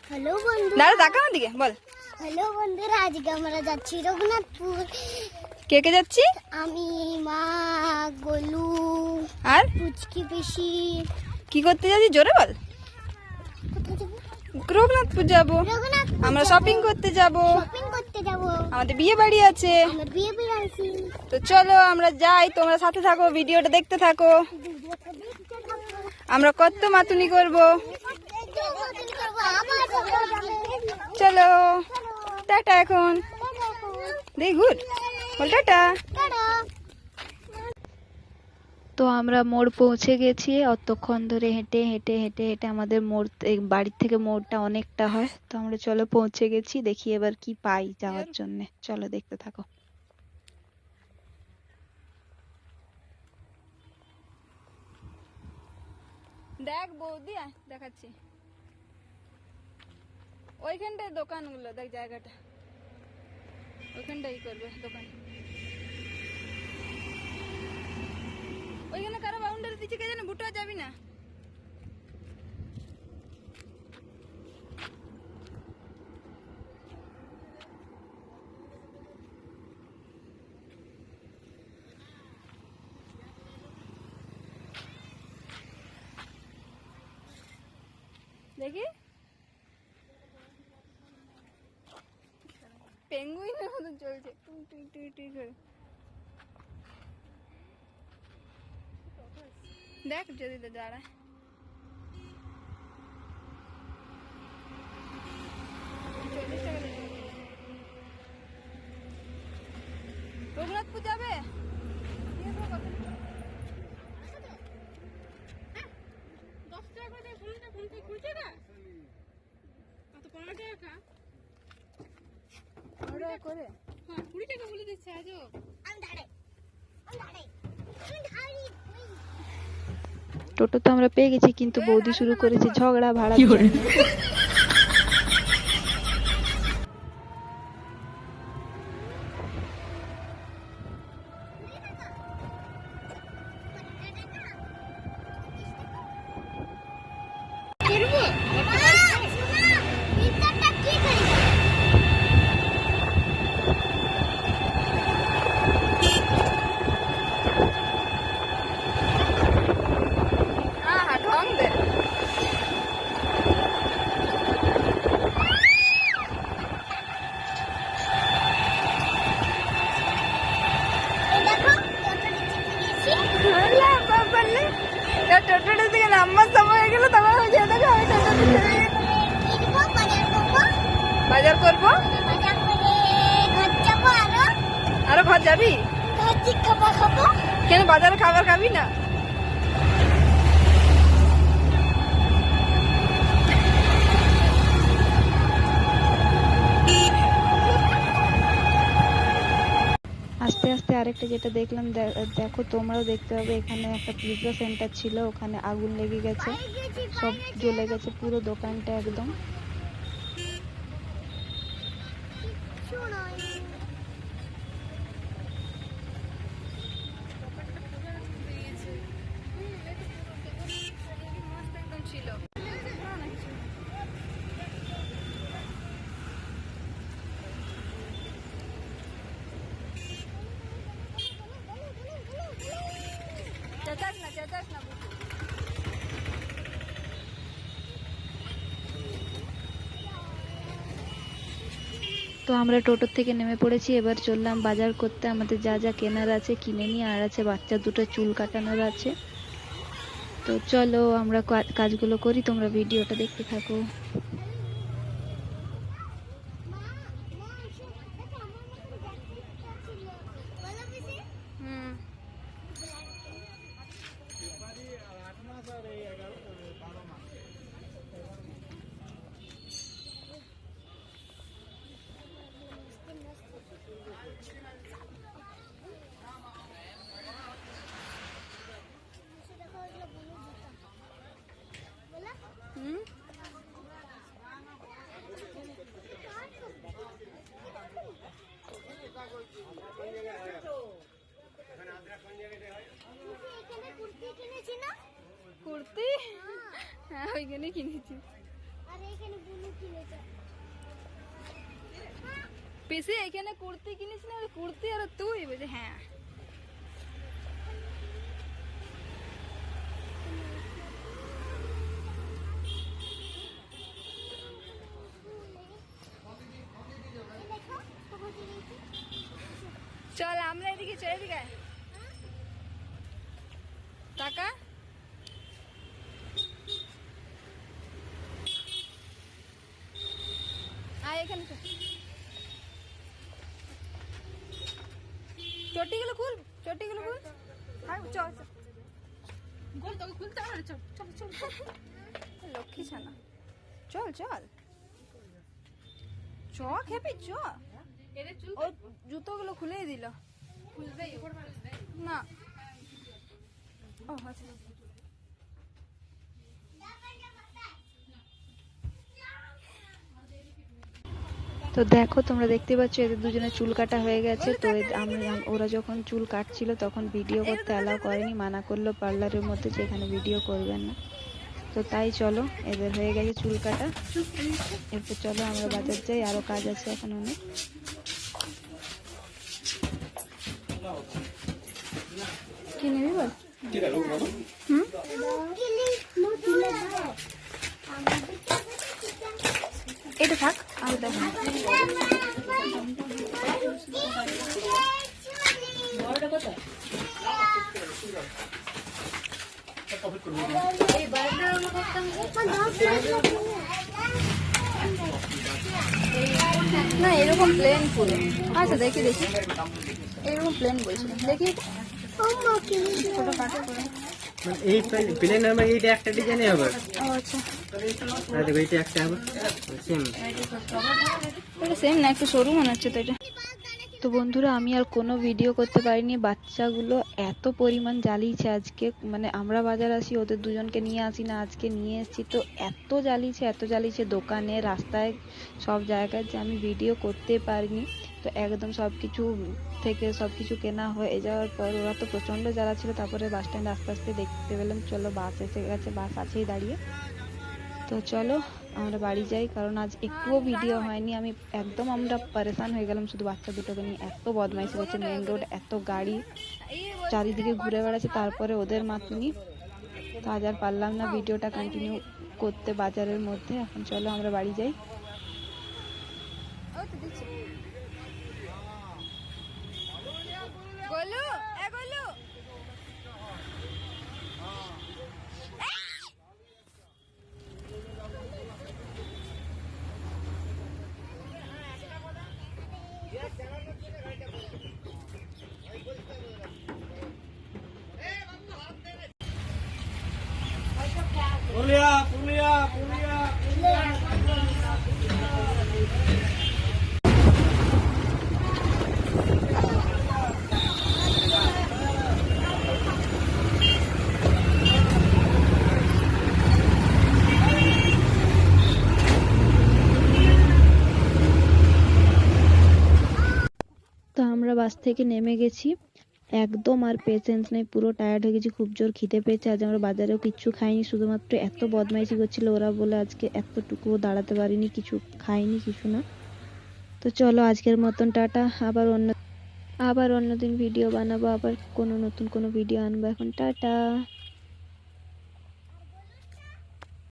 Hello বন্ধু, দাঁড়া দেখা আমার দিকে বল। হ্যালো বন্ধুরা, আজকে আমরা যাচ্ছি রঘুনাথপুর। কে কে যাচ্ছি? আমি, মা, গোলু আর পুচকি পিসি। কি করতে যাচ্ছি জোরে বল। কোথায় যাবো? রঘুনাথপুর যাবো। রঘুনাথপুর আমরা যাবো। শপিং করতে যাবো। শপিং করতে যাবো। আমাদের বিয়ে বাড়ি আছে। আমরা বিয়ে বেড়ে আছি। তো চলো আমরা যাই, তোমরা সাথে থাকো, ভিডিওটা দেখতে থাকো। ভিডিওটা দেখতে থাকো। আমরা কত মাতুনি করব। আবার চলো টাটা। এখন দেখ গুড বল টাটা। তো আমরা মোড় পৌঁছে গেছি। অতক্ষণ ধরে হেঁটে হেঁটে হেঁটে হেঁটে আমাদের মোড় বাড়ির থেকে মোড়টা অনেকটা হয়। তো আমরা চলো পৌঁছে গেছি, দেখি এবার কি পাই যাওয়ার জন্য। চলো দেখতে থাকো। দেখ বৌদি দেখাচ্ছি ওইখানটায় দোকানগুলো, দেখ জায়গাটা ওইখানটাই করবে দোকান। ওইখানে কারো বাউন্ডারি দিচ্ছে, কে জানে বুটো যাবি না। দেখি পেঙ্গুইনের মতন চলছে টুই টুই টুই টুই করে। দেখ যদি তো দাঁড়ায়। রঘুনাথপুর যাবে? করে হ্যাঁ 20 টাকা বলে দিচ্ছে আজও। টোটো তো আমরা পেয়ে গেছি, কিন্তু বৌদি শুরু করেছে ঝগড়া ভাড়া দিয়ে। হ্যাঁ ঢং দে। টোটোটা থেকে নামার সময় হয়ে গেল, তখন হয়েছে দেখো আমি বাজার করবো। আরো ঘর যাবি? কেন বাজারে খাবার খাবি না? আস্তে আস্তে আরেকটা যেটা দেখলাম, দেখো তোমরাও দেখতে হবে, এখানে একটা পিৎজা সেন্টার ছিল, ওখানে আগুন লেগে গেছে, সব জ্বলে গেছে পুরো দোকানটা একদম। তো আমরা টোটোর থেকে নেমে পড়েছি, এবার চললাম বাজার করতে। আমাদের যা যা কেনার আছে কিনে নিয়ে, আর আছে বাচ্চা দুটো চুল কাটানোর আছে। তো চলো আমরা কাজগুলো করি, তোমরা ভিডিওটা দেখতে থাকো। কুর্তি হ্যাঁ ওইখানে কিনেছি। আর এখানে ব্লু কিনেছি। পিসি এখানে কুর্তি কিনিস না? কুর্তি আর তুই বলছে হ্যাঁ। চল আমরা এদিকে চল, এদিকে টাকা আয় এখানে চল। চটিগুলো খুল, চটিগুলো খুল। হ্যাঁ চল চল, গোল তো খুলতে হবে। চল চল চল, লক্ষ্মী ছানা, চল চল চ খেপি চ। ও জুতোগুলো খুলেই দিল, না ও আচ্ছা। তো দেখো তোমরা দেখতে পাচ্ছ এদের দুজনের চুল কাটা হয়ে গেছে। তো ওরা যখন চুল কাটছিল তখন ভিডিও করতে অ্যালাউ করেনি, মানা করলো পার্লারের মধ্যে যে এখানে ভিডিও করবেন না। তো তাই চলো এদের হয়ে গেছে চুল কাটা। এরপর চলো আমরা বাজার যাই, আরো কাজ আছে এখন অনেক। কি নিবি বল? এটা থাক, আমি দেখো না এরকম প্লেন ফুল। আচ্ছা দেখি দেখি, এরকম প্লেন বলছিলাম, দেখি ছোট কাটা করে। এই প্লেন হবে, এইটা একটা ডিজাইনে হবে। ও আচ্ছা, আর দেখো এইটা একটা হবে সেম। এটা সেম না, একটু সরু মনে হচ্ছে তো এটা। তো বন্ধুরা আমি আর কোনো ভিডিও করতে পারিনি, বাচ্চাগুলো এত পরিমাণ জ্বালিয়েছে আজকে। মানে আমরা বাজার আসি, ওদের দুজনকে নিয়ে আসি না, আজকে নিয়ে এসেছি। তো এত জ্বালিয়েছে দোকানে, রাস্তায়, সব জায়গায়, যে আমি ভিডিও করতে পারিনি। তো একদম সব কিছু কেনা হয়ে যাওয়ার পর ওরা তো প্রচণ্ড জ্বালাচ্ছিল। তারপরে বাস স্ট্যান্ড আস্তে আস্তে দেখতে পেলাম, চলো বাস এসে গেছে, বাস আছেই দাঁড়িয়ে। তো চলো আমরা বাড়ি যাই, কারণ আজ একটুও ভিডিও হয়নি। আমরা পরেশান হয়ে গেলাম শুধু বাচ্চা দুটোকে নিয়ে। এত বদমাইশি করছে, মেন রোড, এত গাড়ি চারিদিকে ঘুরে বেড়াচ্ছে, তারপরে ওদের মাতুনি। তো আজ আর পারলাম না ভিডিওটা কন্টিনিউ করতে বাজারের মধ্যে। এখন চলো আমরা বাড়ি যাই। গোলু, এ গোলু, পুরুলিয়া পুরুলিয়া পুরুলিয়া তো আমরা বাস থেকে নেমে গেছি, একদম আর পেশেন্স নেই, পুরো টায়ার্ড হয়ে গেছি, খুব জোর খিদে পেয়েছে। আজ আমরা বাজারেও কিচ্ছু খাইনি, শুধুমাত্র এত বদমাইশি করছিল ওরা বলে আজকে এতটুকুও দাঁড়াতে পারিনি, কিছু খাইনি, কিছু না। তো চলো আজকের মতন টাটা, আবার অন্যদিন ভিডিও বানাবো, আবার নতুন কোনো ভিডিও আনবো। এখন টাটা।